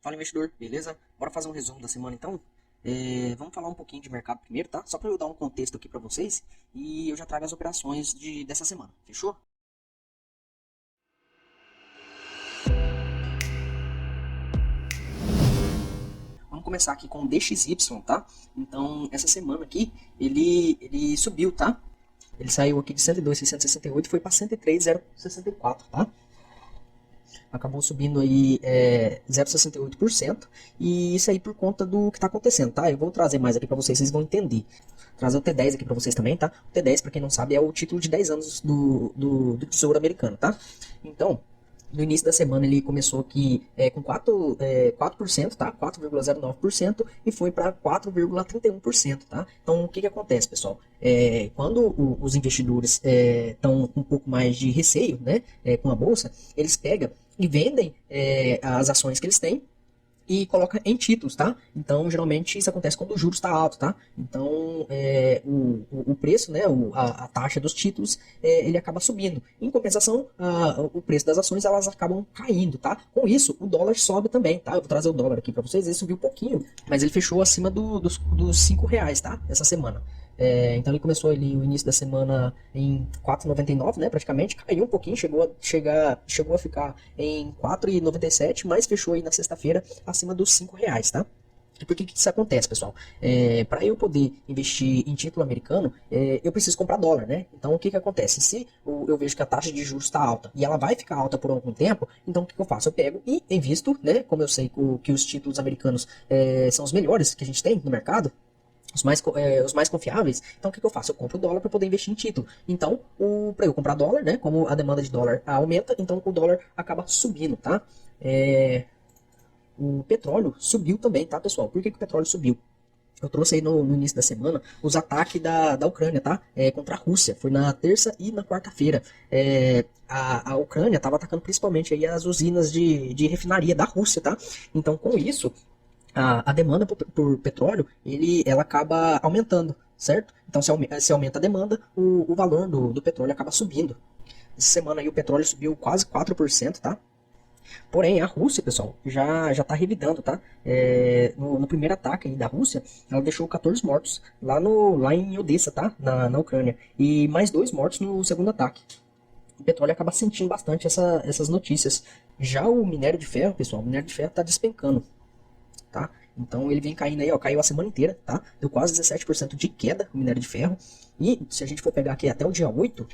Fala, investidor, beleza? Bora fazer um resumo da semana então? Vamos falar um pouquinho de mercado primeiro, tá? Só para eu dar um contexto aqui para vocês e eu já trago as operações dessa semana, fechou? Vamos começar aqui com o DXY, tá? Então, essa semana aqui, ele subiu, tá? Ele saiu aqui de 102,668 e foi para 103,064, tá? Acabou subindo aí 0,68%, e isso aí por conta do que está acontecendo, tá? Eu vou trazer mais aqui para vocês vão entender. Vou trazer o T10 aqui para vocês também, tá? O T10, para quem não sabe, é o título de 10 anos do Tesouro Americano, tá? Então, no início da semana ele começou aqui com 4%, tá? 4,09% e foi para 4,31%, tá? Então, o que acontece, pessoal? Quando os investidores estão com um pouco mais de receio, né, com a bolsa, eles pegam e vendem as ações que eles têm e coloca em títulos, tá? Então, geralmente, isso acontece quando o juros está alto, tá? Então, o preço, né, a taxa dos títulos, ele acaba subindo. Em compensação, o preço das ações, elas acabam caindo, tá? Com isso, o dólar sobe também, tá? Eu vou trazer o dólar aqui para vocês, ele subiu um pouquinho, mas ele fechou acima dos R$ 5, tá? Essa semana. Então ele começou ali o início da semana em 4,99, né, praticamente, caiu um pouquinho, chegou a ficar em 4,97, mas fechou aí na sexta-feira acima dos R$ 5, tá? E por que isso acontece, pessoal? Para eu poder investir em título americano, eu preciso comprar dólar, né? Então o que acontece? Se eu vejo que a taxa de juros está alta e ela vai ficar alta por algum tempo, então o que eu faço? Eu pego e invisto, né? Como eu sei que os títulos americanos são os melhores que a gente tem no mercado, os mais confiáveis, então o que eu faço? Eu compro dólar para poder investir em título. Então, para eu comprar dólar, né, como a demanda de dólar aumenta, então o dólar acaba subindo, tá? O petróleo subiu também, tá, pessoal? Por que o petróleo subiu? Eu trouxe aí no início da semana os ataques da Ucrânia, tá? Contra a Rússia. Foi na terça e na quarta-feira. A Ucrânia estava atacando principalmente aí as usinas de refinaria da Rússia, tá? Então, com isso, a demanda por petróleo, ela acaba aumentando, certo? Então, se aumenta a demanda, o valor do petróleo acaba subindo. Essa semana aí o petróleo subiu quase 4%, tá? Porém, a Rússia, pessoal, já está revidando, tá? No primeiro ataque aí da Rússia, ela deixou 14 mortos lá em Odessa, tá? Na Ucrânia. E mais 2 mortos no segundo ataque. O petróleo acaba sentindo bastante essas notícias. Já o minério de ferro, pessoal, o minério de ferro está despencando, tá? Então ele vem caindo aí, ó, caiu a semana inteira, tá? Deu quase 17% de queda o minério de ferro. E se a gente for pegar aqui até o dia 8,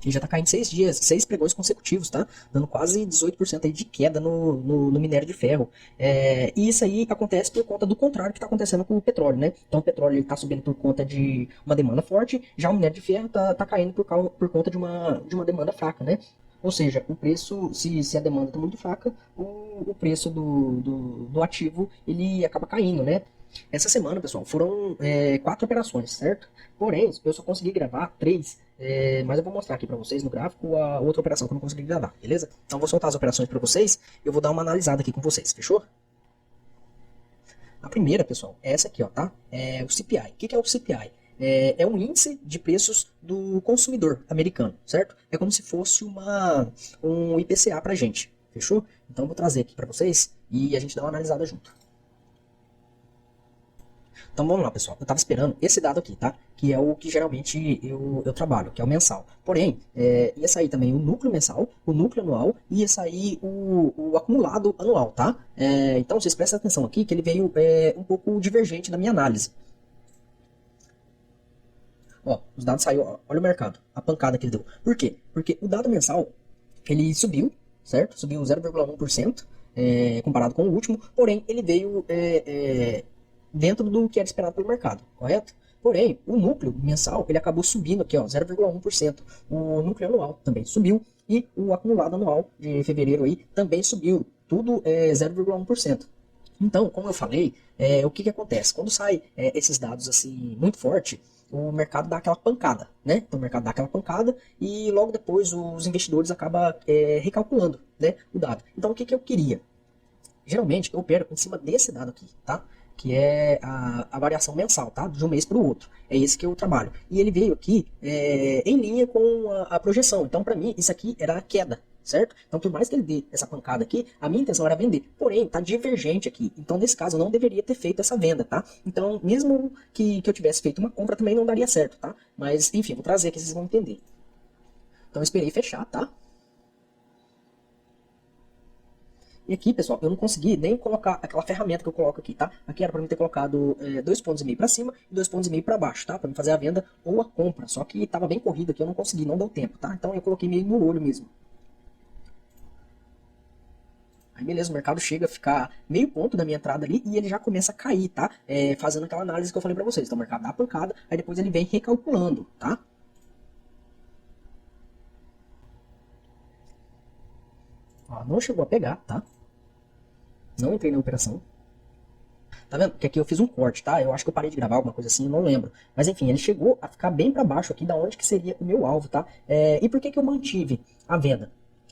ele já tá caindo 6 dias, 6 pregões consecutivos, tá? Dando quase 18% aí de queda no minério de ferro. E isso aí acontece por conta do contrário que está acontecendo com o petróleo, né? Então o petróleo está subindo por conta de uma demanda forte, já o minério de ferro tá caindo por conta de uma demanda fraca, né? Ou seja, o preço, se a demanda está muito fraca, o preço do ativo ele acaba caindo, né? Essa semana, pessoal, foram 4 operações, certo? Porém, eu só consegui gravar 3, mas eu vou mostrar aqui para vocês no gráfico a outra operação que eu não consegui gravar, beleza? Então vou soltar as operações para vocês e eu vou dar uma analisada aqui com vocês, fechou? A primeira, pessoal, é essa aqui, ó, tá? É o CPI. O que é o CPI? É um índice de preços do consumidor americano, certo? É como se fosse um IPCA pra gente, fechou? Então eu vou trazer aqui para vocês e a gente dá uma analisada junto. Então vamos lá, pessoal. Eu estava esperando esse dado aqui, tá? Que é o que geralmente eu trabalho, que é o mensal. Porém, ia sair também o núcleo mensal, o núcleo anual e ia sair o acumulado anual, tá? Então vocês prestem atenção aqui que ele veio um pouco divergente da minha análise. Ó, os dados saiu, ó, olha o mercado, a pancada que ele deu. Por quê? Porque o dado mensal, ele subiu, certo? Subiu 0,1%, comparado com o último, porém ele veio dentro do que era esperado pelo mercado, correto? Porém, o núcleo mensal, ele acabou subindo aqui, ó, 0,1%. O núcleo anual também subiu e o acumulado anual de fevereiro aí também subiu, tudo 0,1%. Então, como eu falei, o que acontece? Quando sai esses dados assim muito forte, o mercado dá aquela pancada, né? Então o mercado dá aquela pancada e logo depois os investidores acabam recalculando, né, o dado. Então o que eu queria? Geralmente eu opero em cima desse dado aqui, tá? Que é a variação mensal, tá? De um mês para o outro. É esse que eu trabalho. E ele veio aqui em linha com a projeção. Então, para mim, isso aqui era a queda, certo? Então, por mais que ele dê essa pancada aqui, a minha intenção era vender. Porém, tá divergente aqui. Então, nesse caso, eu não deveria ter feito essa venda, tá? Então, mesmo que eu tivesse feito uma compra, também não daria certo, tá? Mas, enfim, vou trazer aqui, vocês vão entender. Então, eu esperei fechar, tá? E aqui, pessoal, eu não consegui nem colocar aquela ferramenta que eu coloco aqui, tá? Aqui era para mim ter colocado 2,5 pontos para cima e 2,5 pontos para baixo, tá? Para mim fazer a venda ou a compra. Só que tava bem corrido aqui, eu não consegui, não deu tempo, tá? Então eu coloquei meio no olho mesmo. Aí beleza, o mercado chega a ficar meio ponto da minha entrada ali e ele já começa a cair, tá? Fazendo aquela análise que eu falei para vocês. Então o mercado dá a pancada, aí depois ele vem recalculando, tá? Ó, não chegou a pegar, tá? Não entrei na operação. Tá vendo? Que aqui eu fiz um corte, tá? Eu acho que eu parei de gravar alguma coisa assim, eu não lembro. Mas enfim, ele chegou a ficar bem para baixo aqui, da onde que seria o meu alvo, tá? E por que que eu mantive a venda?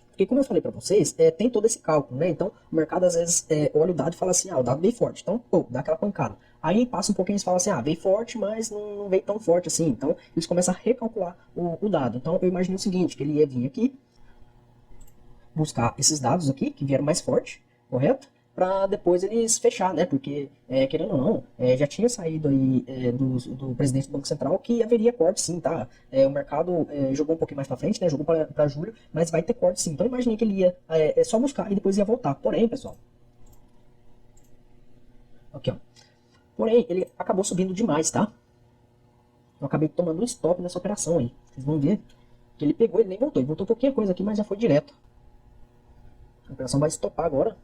Porque como eu falei para vocês, tem todo esse cálculo, né? Então o mercado às vezes olha o dado e fala assim, o dado veio forte. Então, pô, dá aquela pancada. Aí passa um pouquinho e eles falam assim, veio forte, mas não veio tão forte assim. Então eles começam a recalcular o dado. Então eu imaginei o seguinte, que ele ia vir aqui, buscar esses dados aqui, que vieram mais forte, correto? Para depois eles fechar, né? Porque, querendo ou não, já tinha saído aí do presidente do Banco Central que haveria corte sim, tá? O mercado jogou um pouquinho mais para frente, né? Jogou para julho, mas vai ter corte sim. Então eu imaginei que ele ia só buscar e depois ia voltar. Porém, pessoal, aqui ó. Porém, ele acabou subindo demais, tá? Eu acabei tomando um stop nessa operação aí. Vocês vão ver que ele pegou, ele nem voltou. Ele voltou pouquinha coisa aqui, mas já foi direto. A operação vai estopar agora.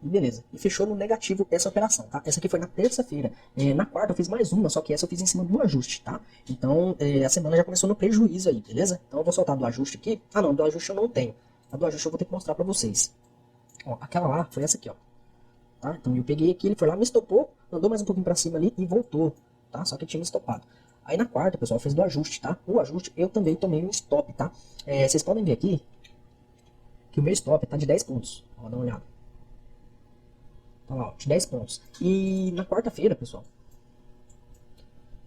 E beleza. E fechou no negativo essa operação, tá? Essa aqui foi na terça-feira. Na quarta eu fiz mais uma, só que essa eu fiz em cima do ajuste, tá? Então, a semana já começou no prejuízo aí, beleza? Então eu vou soltar do ajuste aqui. Ah, não, do ajuste eu não tenho. A do ajuste eu vou ter que mostrar pra vocês. Ó, aquela lá foi essa aqui, ó. Tá? Então eu peguei aqui, ele foi lá, me estopou, andou mais um pouquinho pra cima ali e voltou, tá? Só que tinha me estopado. Aí na quarta, pessoal, fez do ajuste, tá? O ajuste eu também tomei um stop, tá? Vocês podem ver aqui que o meu stop tá de 10 pontos. Ó, dá uma olhada. Tá lá, ó, de 10 pontos. E na quarta-feira, pessoal,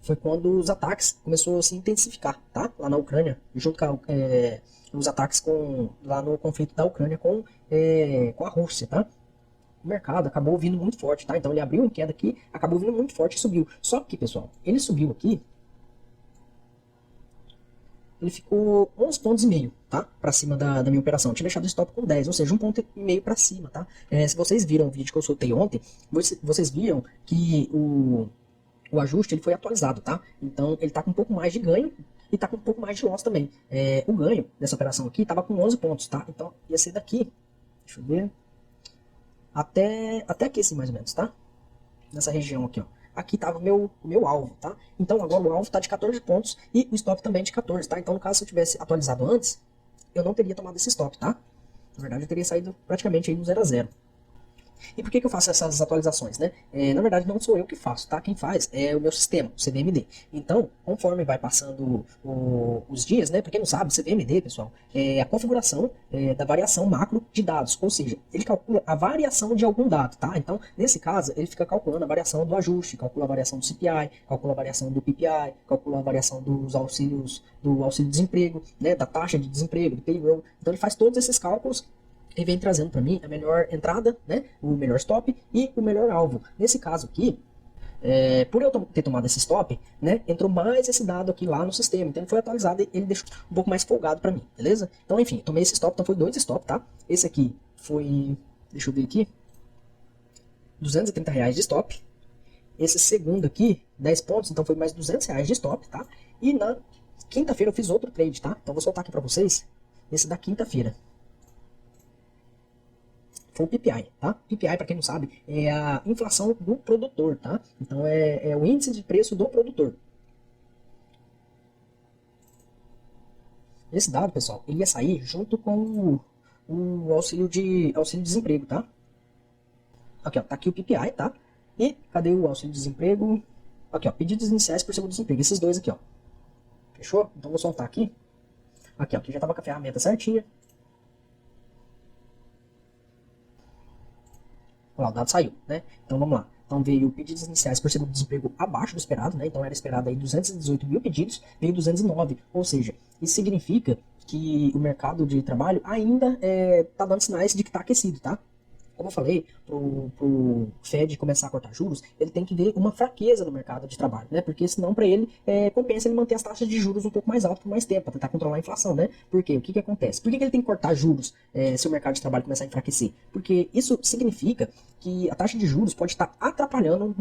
foi quando os ataques começaram a se intensificar, tá? Lá na Ucrânia, junto com os ataques lá no conflito da Ucrânia com a Rússia, tá? O mercado acabou vindo muito forte, tá? Então ele abriu em queda aqui, acabou vindo muito forte e subiu. Só que, pessoal, ele subiu aqui, ele ficou 11 pontos e meio, tá? Para cima da minha operação. Eu tinha deixado o stop com 10, ou seja, 1,5 ponto para cima, tá? Se vocês viram o vídeo que eu soltei ontem, vocês viram que o ajuste ele foi atualizado, tá? Então ele tá com um pouco mais de ganho e tá com um pouco mais de loss também. O ganho dessa operação aqui tava com 11 pontos, tá? Então ia ser daqui, deixa eu ver, até aqui assim mais ou menos, tá? Nessa região aqui, ó. Aqui estava o meu alvo, tá? Então agora o alvo está de 14 pontos e o stop também de 14, tá? Então no caso se eu tivesse atualizado antes, eu não teria tomado esse stop, tá? Na verdade eu teria saído praticamente aí no 0 a 0. E por que eu faço essas atualizações, né? Na verdade, não sou eu que faço, tá? Quem faz é o meu sistema, o CVMD. Então, conforme vai passando os dias, né? Pra quem não sabe, o CVMD, pessoal, é a configuração da variação macro de dados. Ou seja, ele calcula a variação de algum dado, tá? Então, nesse caso, ele fica calculando a variação do ajuste, calcula a variação do CPI, calcula a variação do PPI, calcula a variação dos auxílios, do auxílio-desemprego, né? Da taxa de desemprego, do payroll. Então, ele faz todos esses cálculos e vem trazendo para mim a melhor entrada, né, o melhor stop e o melhor alvo. Nesse caso aqui, por eu ter tomado esse stop, né, entrou mais esse dado aqui lá no sistema. Então ele foi atualizado e ele deixou um pouco mais folgado para mim, beleza? Então enfim, tomei esse stop, então foi 2 stop, tá? Esse aqui foi, deixa eu ver aqui, R$ 230 de stop. Esse segundo aqui, 10 pontos, então foi mais R$ 200 de stop, tá? E na quinta-feira eu fiz outro trade, tá? Então vou soltar aqui para vocês esse da quinta-feira. Foi o PPI, tá? PPI, para quem não sabe, é a inflação do produtor, tá? Então é o índice de preço do produtor. Esse dado, pessoal, ele ia sair junto com o auxílio-desemprego, tá? Aqui, ó, tá aqui o PPI, tá? E cadê o auxílio-desemprego? Aqui, ó, pedidos iniciais por seguro-desemprego, esses dois aqui, ó. Fechou? Então vou soltar aqui. Aqui, ó, aqui já tava com a ferramenta certinha. Olha lá, o dado saiu, né? Então vamos lá. Então veio pedidos iniciais por seguro-desemprego abaixo do esperado, né? Então era esperado aí 218 mil pedidos, veio 209. Ou seja, isso significa que o mercado de trabalho ainda está dando sinais de que está aquecido, tá? Como eu falei, pro Fed começar a cortar juros, ele tem que ver uma fraqueza no mercado de trabalho, né? Porque senão para ele compensa ele manter as taxas de juros um pouco mais altas por mais tempo, para tentar controlar a inflação, né? Por quê? O que acontece? Por que ele tem que cortar juros se o mercado de trabalho começar a enfraquecer? Porque isso significa que a taxa de juros pode estar atrapalhando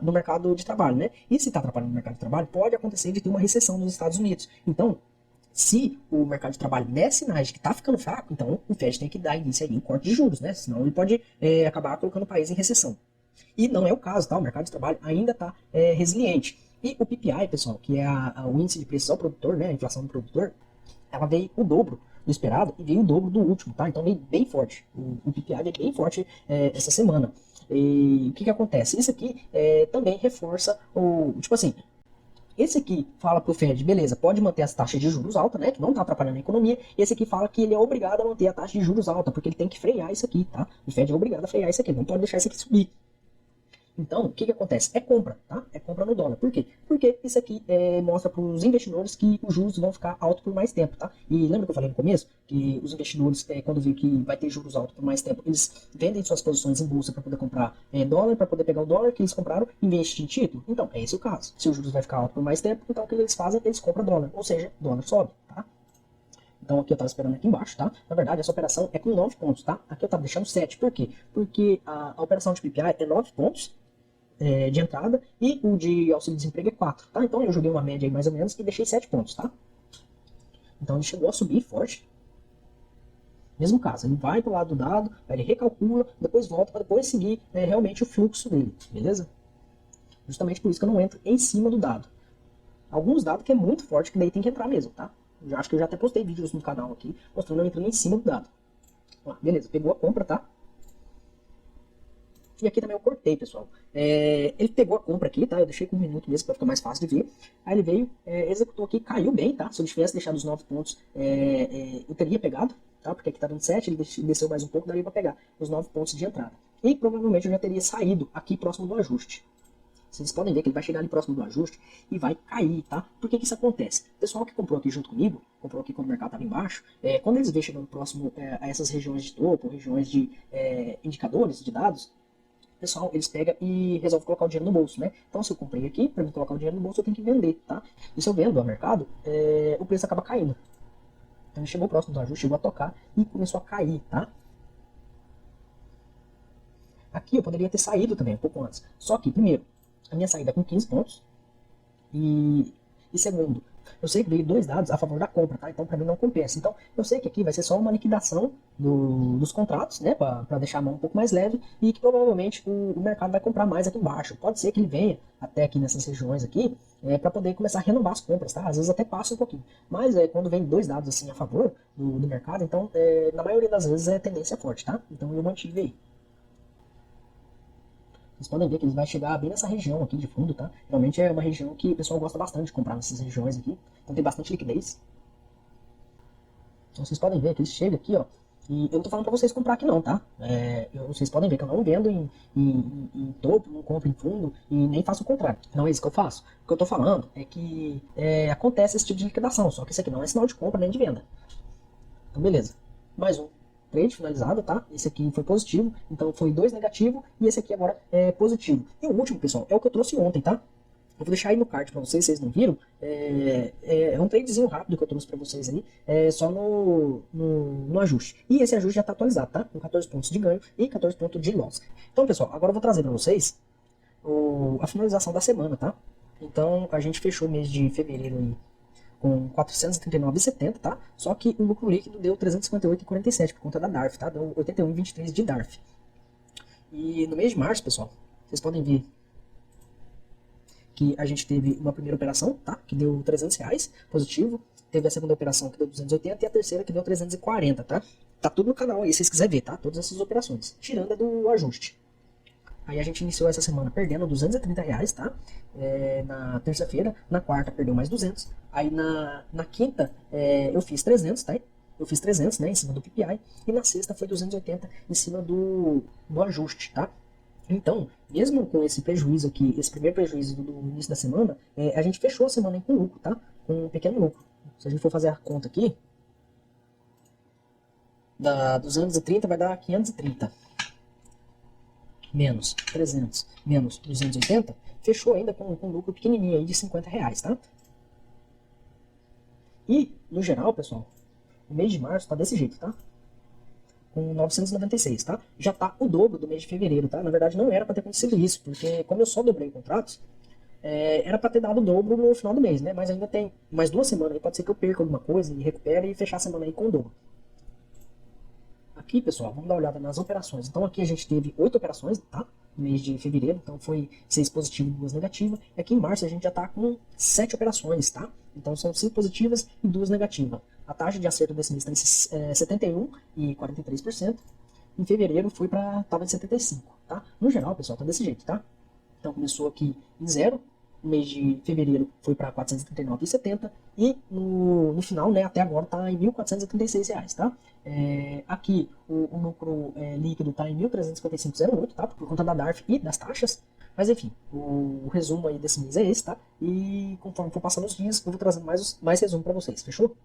no mercado de trabalho, né? E se está atrapalhando no mercado de trabalho, pode acontecer de ter uma recessão nos Estados Unidos. Então, se o mercado de trabalho der sinais de que está ficando fraco, então o Fed tem que dar início aí em corte de juros, né? Senão ele pode acabar colocando o país em recessão. E não é o caso, tá? O mercado de trabalho ainda está resiliente. E o PPI, pessoal, que é o índice de preços ao produtor, né? A inflação do produtor, ela veio o dobro do esperado e veio o dobro do último, tá? Então veio bem forte. O PPI veio bem forte essa semana. E o que acontece? Isso aqui também reforça tipo assim, esse aqui fala para o Fed, beleza, pode manter as taxas de juros altas, né, que não está atrapalhando a economia. E esse aqui fala que ele é obrigado a manter a taxa de juros alta, porque ele tem que frear isso aqui, tá? O Fed é obrigado a frear isso aqui, não pode deixar isso aqui subir. Então, o que acontece? É compra, tá? É compra no dólar. Por quê? Porque isso aqui mostra para os investidores que os juros vão ficar altos por mais tempo, tá? E lembra que eu falei no começo? Que os investidores, quando viram que vai ter juros altos por mais tempo, eles vendem suas posições em bolsa para poder comprar dólar, para poder pegar o dólar que eles compraram e investir em título. Então, é esse o caso. Se os juros vai ficar alto por mais tempo, então o que eles fazem? Eles compram dólar. Ou seja, dólar sobe, tá? Então aqui eu estava esperando aqui embaixo, tá? Na verdade, essa operação é com 9 pontos, tá? Aqui eu estava deixando 7. Por quê? Porque a operação de PPI é 9 pontos de entrada e o de auxílio-desemprego é 4, tá? Então eu joguei uma média aí mais ou menos e deixei 7 pontos, tá? Então ele chegou a subir forte. Mesmo caso, ele vai para o lado do dado, aí ele recalcula, depois volta para depois seguir realmente o fluxo dele, beleza? Justamente por isso que eu não entro em cima do dado. Alguns dados que é muito forte, que daí tem que entrar mesmo, tá? Eu acho que eu já até postei vídeos no canal aqui, mostrando eu entrando em cima do dado. Ó, beleza, pegou a compra, tá? E aqui também eu cortei, pessoal. Ele pegou a compra aqui, tá? Eu deixei com 1 minuto mesmo para ficar mais fácil de ver. Aí ele veio, executou aqui, caiu bem, tá? Se eu tivesse deixado os 9 pontos, eu teria pegado, tá? Porque aqui tá dando 7, ele desceu mais um pouco, daria para pegar os 9 pontos de entrada. E provavelmente eu já teria saído aqui próximo do ajuste. Vocês podem ver que ele vai chegar ali próximo do ajuste e vai cair, tá? Por que isso acontece? O pessoal que comprou aqui junto comigo, comprou aqui quando o mercado estava embaixo, quando eles veem chegando próximo a essas regiões de topo, regiões de indicadores, de dados, pessoal, eles pegam e resolvem colocar o dinheiro no bolso, né? Então, se eu comprei aqui, para mim colocar o dinheiro no bolso, eu tenho que vender, tá? E se eu vendo ao mercado, o preço acaba caindo. Então, ele chegou próximo do ajuste, chegou a tocar e começou a cair, tá? Aqui eu poderia ter saído também, um pouco antes. Só que, primeiro, a minha saída é com 15 pontos. E segundo, eu sei que veio 2 dados a favor da compra, tá? Então, para mim não compensa. Então, eu sei que aqui vai ser só uma liquidação dos contratos, né? Para deixar a mão um pouco mais leve e que provavelmente o mercado vai comprar mais aqui embaixo. Pode ser que ele venha até aqui nessas regiões aqui para poder começar a renovar as compras, tá? Às vezes até passa um pouquinho. Mas quando vem 2 dados assim a favor do mercado, então na maioria das vezes é tendência forte, tá? Então eu mantive aí. Vocês podem ver que eles vão chegar bem nessa região aqui de fundo, tá? Realmente é uma região que o pessoal gosta bastante de comprar nessas regiões aqui. Então tem bastante liquidez. Então vocês podem ver que eles chegam aqui, ó. E eu não tô falando pra vocês comprar aqui não, tá? Vocês podem ver que eu não vendo em topo, não compro em fundo e nem faço o contrário. Não é isso que eu faço. O que eu tô falando é que acontece esse tipo de liquidação, só que isso aqui não é sinal de compra nem de venda. Então beleza. Mais um trade finalizado, tá? Esse aqui foi positivo, então foi 2 negativo e esse aqui agora é positivo. E o último, pessoal, é o que eu trouxe ontem, tá? Eu vou deixar aí no card pra vocês, se vocês não viram. É um tradezinho rápido que eu trouxe pra vocês aí, só no ajuste. E esse ajuste já tá atualizado, tá? Com 14 pontos de ganho e 14 pontos de loss. Então, pessoal, agora eu vou trazer pra vocês a finalização da semana, tá? Então, a gente fechou o mês de fevereiro aí com 439,70, tá? Só que o lucro líquido deu 358,47 por conta da DARF, tá? Deu 81,23 de DARF. E no mês de março, pessoal, vocês podem ver que a gente teve uma primeira operação, tá? Que deu R$300 positivo. Teve a segunda operação que deu 280 e a terceira que deu 340, tá? Tá tudo no canal aí, se vocês quiserem ver, tá? Todas essas operações, tirando a do ajuste. Aí a gente iniciou essa semana perdendo R$230, tá? Na terça-feira, na quarta perdeu mais 200. Aí na quinta eu fiz 300, tá? Eu fiz 300, né, em cima do PPI. E na sexta foi 280 em cima do ajuste, tá? Então, mesmo com esse prejuízo aqui, esse primeiro prejuízo do início da semana, a gente fechou a semana aí com lucro, tá? Com um pequeno lucro. Se a gente for fazer a conta aqui, da 230 vai dar 530 menos 300 menos 280, fechou ainda com um lucro pequenininho aí de R$ 50, tá? E, no geral, pessoal, o mês de março tá desse jeito, tá? Com 996, tá? Já tá o dobro do mês de fevereiro, tá? Na verdade, não era para ter acontecido isso, porque como eu só dobrei contratos, era para ter dado o dobro no final do mês, né? Mas ainda tem mais 2 semanas aí, pode ser que eu perca alguma coisa e recupere e fechar a semana aí com o dobro. Aqui, pessoal, vamos dar uma olhada nas operações. Então aqui a gente teve 8 operações, tá? No mês de fevereiro, então foi 6 positivo e 2 negativas. E aqui em março a gente já está com 7 operações, tá? Então são 5 positivas e 2 negativas. A taxa de acerto desse mês está em 71,43%. Em fevereiro estava em 75%, tá? No geral, pessoal, tá desse jeito, tá? Então começou aqui em 0, no mês de fevereiro foi para R$ 439,70 e no final, né, até agora está em R$ 1.436, tá? Aqui o lucro líquido está em 1.355,08, tá? Por conta da DARF e das taxas. Mas enfim, o resumo aí desse mês é esse, tá? E conforme for passando os dias, eu vou trazendo mais resumo para vocês, fechou?